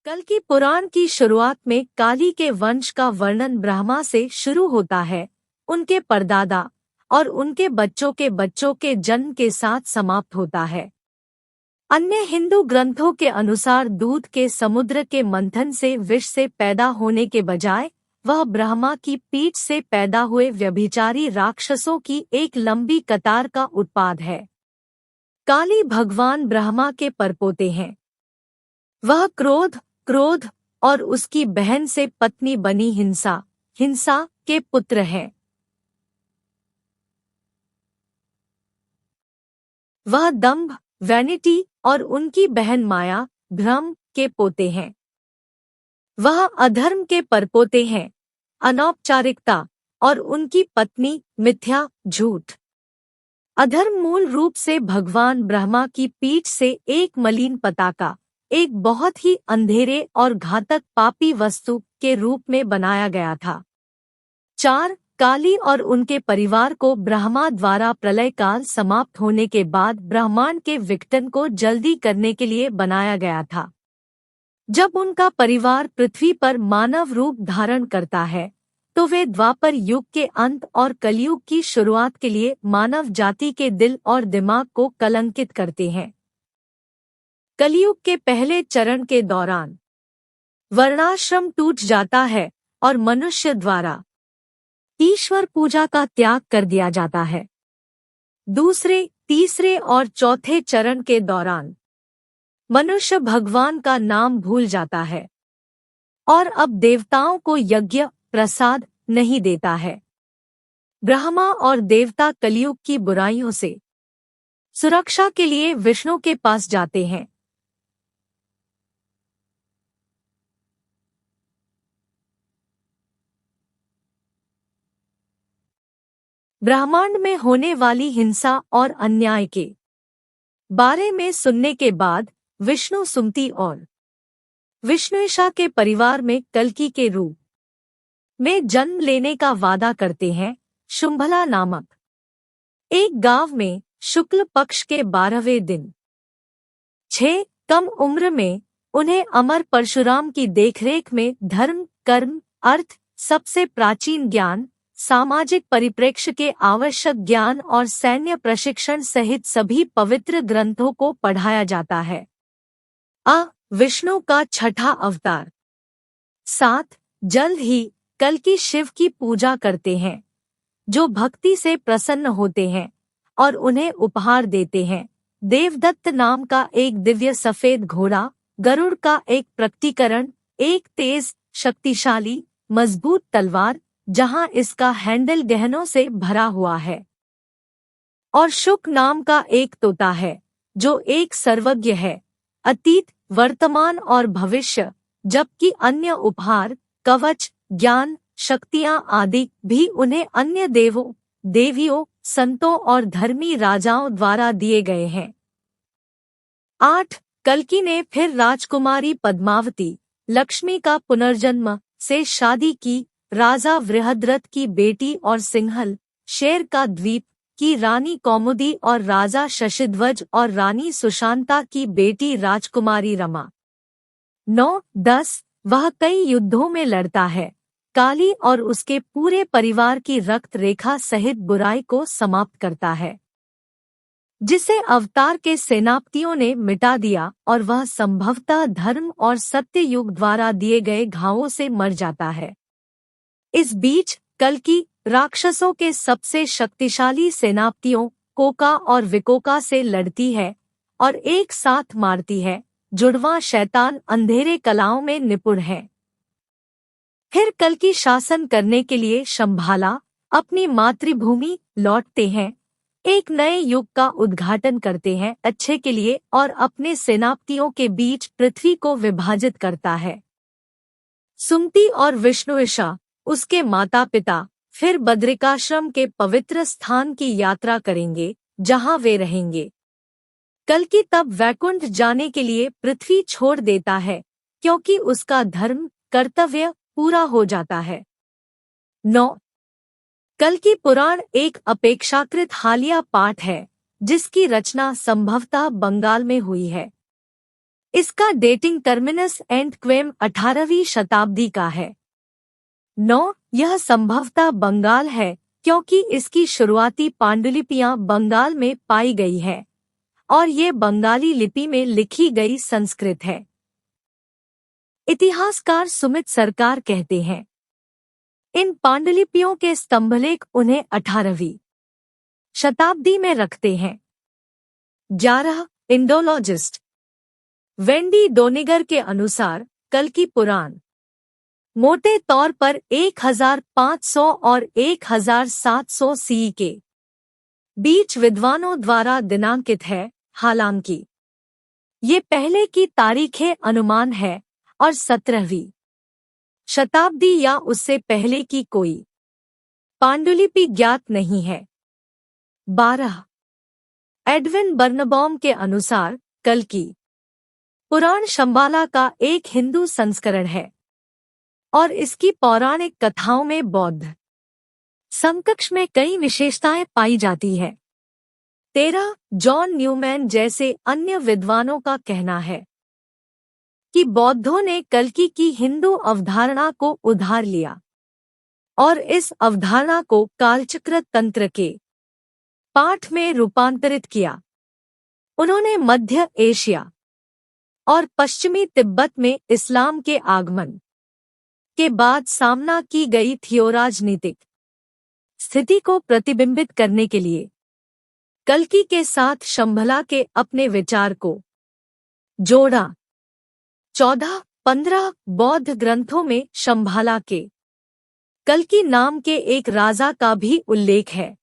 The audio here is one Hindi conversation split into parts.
कल्कि पुराण की शुरुआत में काली के वंश का वर्णन ब्रह्मा से शुरू होता है, उनके परदादा और उनके बच्चों के बच्चों के जन्म के साथ समाप्त होता है। अन्य हिंदू ग्रंथों के अनुसार दूध के समुद्र के मंथन से विष से पैदा होने के बजाय वह ब्रह्मा की पीठ से पैदा हुए व्यभिचारी राक्षसों की एक लंबी कतार का उत्पाद है। काली भगवान ब्रह्मा के परपोते हैं। वह क्रोध और उसकी बहन से पत्नी बनी हिंसा के पुत्र हैं। वह दंभ, वैनिटी और उनकी बहन माया, भ्रम के पोते हैं। वह अधर्म के परपोते हैं, अनौपचारिकता और उनकी पत्नी मिथ्या, झूठ। अधर्म मूल रूप से भगवान ब्रह्मा की पीठ से एक मलिन पताका, एक बहुत ही अंधेरे और घातक पापी वस्तु के रूप में बनाया गया था। 4. काली और उनके परिवार को ब्रह्मा द्वारा प्रलय काल समाप्त होने के बाद ब्रह्मांड के विघटन को जल्दी करने के लिए बनाया गया था। जब उनका परिवार पृथ्वी पर मानव रूप धारण करता है तो वे द्वापर युग के अंत और कलयुग की शुरुआत के लिए मानव जाति के दिल और दिमाग को कलंकित करते हैं। कलयुग के पहले चरण के दौरान वर्णाश्रम टूट जाता है और मनुष्य द्वारा ईश्वर पूजा का त्याग कर दिया जाता है। दूसरे, तीसरे और चौथे चरण के दौरान मनुष्य भगवान का नाम भूल जाता है और अब देवताओं को यज्ञ प्रसाद नहीं देता है। ब्रह्मा और देवता कलयुग की बुराइयों से सुरक्षा के लिए विष्णु के पास जाते हैं। ब्रह्मांड में होने वाली हिंसा और अन्याय के बारे में सुनने के बाद विष्णु सुमति और विष्णुईशा के परिवार में कल्कि के रूप में जन्म लेने का वादा करते हैं। शुंभला नामक एक गांव में शुक्ल पक्ष के 12वें दिन 6 कम उम्र में उन्हें अमर परशुराम की देखरेख में धर्म, कर्म, अर्थ, सबसे प्राचीन ज्ञान, सामाजिक परिप्रेक्ष्य के आवश्यक ज्ञान और सैन्य प्रशिक्षण सहित सभी पवित्र ग्रंथों को पढ़ाया जाता है। विष्णु का छठा अवतार। 7 जल्द ही कल्कि शिव की पूजा करते हैं, जो भक्ति से प्रसन्न होते हैं और उन्हें उपहार देते हैं। देवदत्त नाम का एक दिव्य सफेद घोड़ा, गरुड़ का एक प्रकटीकरण, एक तेज, शक्तिशाली, मजबूत तलवार जहां इसका हैंडल गहनों से भरा हुआ है, और शुक नाम का एक तोता है जो एक सर्वज्ञ है, अतीत, वर्तमान और भविष्य, जबकि अन्य उपहार, कवच, ज्ञान, शक्तियां आदि भी उन्हें अन्य देवों, देवियों, संतों और धर्मी राजाओं द्वारा दिए गए हैं। 8 कल्कि ने फिर राजकुमारी पद्मावती, लक्ष्मी का पुनर्जन्म, से शादी की। राजा वृहद्रथ की बेटी और सिंहल, शेर का द्वीप, की रानी कौमुदी और राजा शशिध्वज और रानी सुशांता की बेटी राजकुमारी रमा। 9-10 वह कई युद्धों में लड़ता है, काली और उसके पूरे परिवार की रक्त रेखा सहित बुराई को समाप्त करता है, जिसे अवतार के सेनापतियों ने मिटा दिया, और वह संभवतः धर्म और सत्य युग द्वारा दिए गए घावों से मर जाता है। इस बीच कल्कि राक्षसों के सबसे शक्तिशाली सेनापतियों कोका और विकोका से लड़ती है और एक साथ मारती है। जुड़वां शैतान अंधेरे कलाओं में निपुण है। फिर कल्कि शासन करने के लिए शंभाला अपनी मातृभूमि लौटते हैं, एक नए युग का उद्घाटन करते हैं अच्छे के लिए, और अपने सेनापतियों के बीच पृथ्वी को विभाजित करता है। सुमति और विष्णुईशा, उसके माता पिता, फिर बद्रिकाश्रम के पवित्र स्थान की यात्रा करेंगे जहां वे रहेंगे। कल्कि तब वैकुंठ जाने के लिए पृथ्वी छोड़ देता है, क्योंकि उसका धर्म कर्तव्य पूरा हो जाता है। 9 कल्कि पुराण एक अपेक्षाकृत हालिया पाठ है, जिसकी रचना संभवतः बंगाल में हुई है। इसका डेटिंग टर्मिनस एंड क्वेम 18वीं शताब्दी का है। 9. यह संभवतः बंगाल है क्योंकि इसकी शुरुआती पांडुलिपियां बंगाल में पाई गई है और ये बंगाली लिपि में लिखी गई संस्कृत है। इतिहासकार सुमित सरकार कहते हैं, इन पांडुलिपियों के स्तंभलेख उन्हें 18वीं शताब्दी में रखते हैं। 11. इंडोलॉजिस्ट वेंडी डोनिगर के अनुसार कल्कि पुराण मोटे तौर पर 1500 और 1700 सी के बीच विद्वानों द्वारा दिनांकित है। हालांकि ये पहले की तारीखें अनुमान है और 17वीं शताब्दी या उससे पहले की कोई पांडुलिपि ज्ञात नहीं है। 12. एडविन बर्नबॉम के अनुसार कल्कि पुराण शंबाला का एक हिंदू संस्करण है और इसकी पौराणिक कथाओं में बौद्ध समकक्ष में कई विशेषताएं पाई जाती है। 13. जॉन न्यूमैन जैसे अन्य विद्वानों का कहना है कि बौद्धों ने कल्कि की हिंदू अवधारणा को उधार लिया और इस अवधारणा को कालचक्र तंत्र के पाठ में रूपांतरित किया। उन्होंने मध्य एशिया और पश्चिमी तिब्बत में इस्लाम के आगमन के बाद सामना की गई थियोराजनीतिक स्थिति को प्रतिबिंबित करने के लिए कल्कि के साथ शंभला के अपने विचार को जोड़ा। 14-15 बौद्ध ग्रंथों में शंभाला के कल्कि नाम के एक राजा का भी उल्लेख है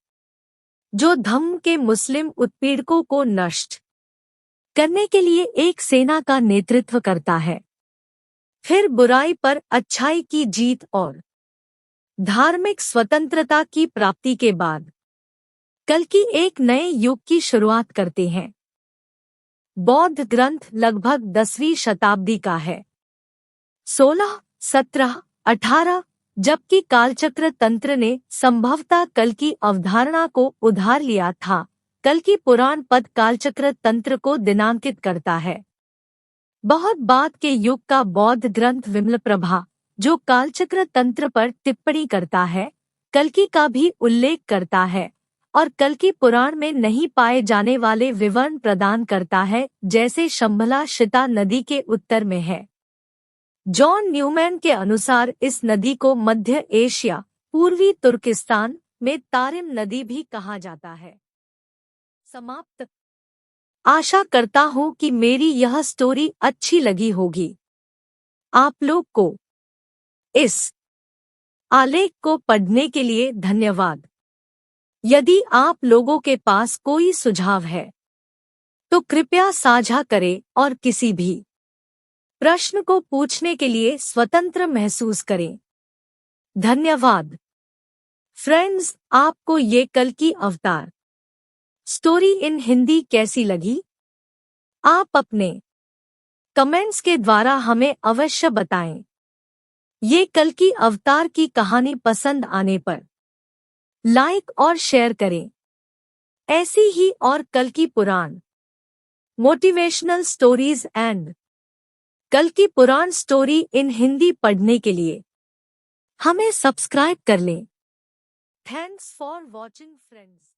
जो धम्म के मुस्लिम उत्पीड़कों को नष्ट करने के लिए एक सेना का नेतृत्व करता है। फिर बुराई पर अच्छाई की जीत और धार्मिक स्वतंत्रता की प्राप्ति के बाद कल्कि एक नए युग की शुरुआत करते हैं। बौद्ध ग्रंथ लगभग 10वीं शताब्दी का है। 16, 17, 18 जबकि कालचक्र तंत्र ने संभवतः कल्कि अवधारणा को उधार लिया था। कल्कि पुराण पद कालचक्र तंत्र को दिनांकित करता है। बहुत बाद के युग का बौद्ध ग्रंथ विमलप्रभा जो कालचक्र तंत्र पर टिप्पणी करता है कल्कि का भी उल्लेख करता है और कल्कि पुराण में नहीं पाए जाने वाले विवरण प्रदान करता है जैसे शंभला शिता नदी के उत्तर में है। जॉन न्यूमैन के अनुसार इस नदी को मध्य एशिया पूर्वी तुर्किस्तान में तारिम नदी भी कहा जाता है। समाप्त। आशा करता हूँ कि मेरी यह स्टोरी अच्छी लगी होगी। आप लोग को इस आलेख को पढ़ने के लिए धन्यवाद। यदि आप लोगों के पास कोई सुझाव है तो कृपया साझा करें और किसी भी प्रश्न को पूछने के लिए स्वतंत्र महसूस करें। धन्यवाद। फ्रेंड्स, आपको ये कल्कि अवतार स्टोरी इन हिंदी कैसी लगी? आप अपने कमेंट्स के द्वारा हमें अवश्य बताएं। ये कल्कि अवतार की कहानी पसंद आने पर लाइक और शेयर करें। ऐसी ही और कल्कि पुराण मोटिवेशनल स्टोरीज एंड कल्कि पुराण स्टोरी इन हिंदी पढ़ने के लिए हमें सब्सक्राइब कर लें। Thanks for watching friends.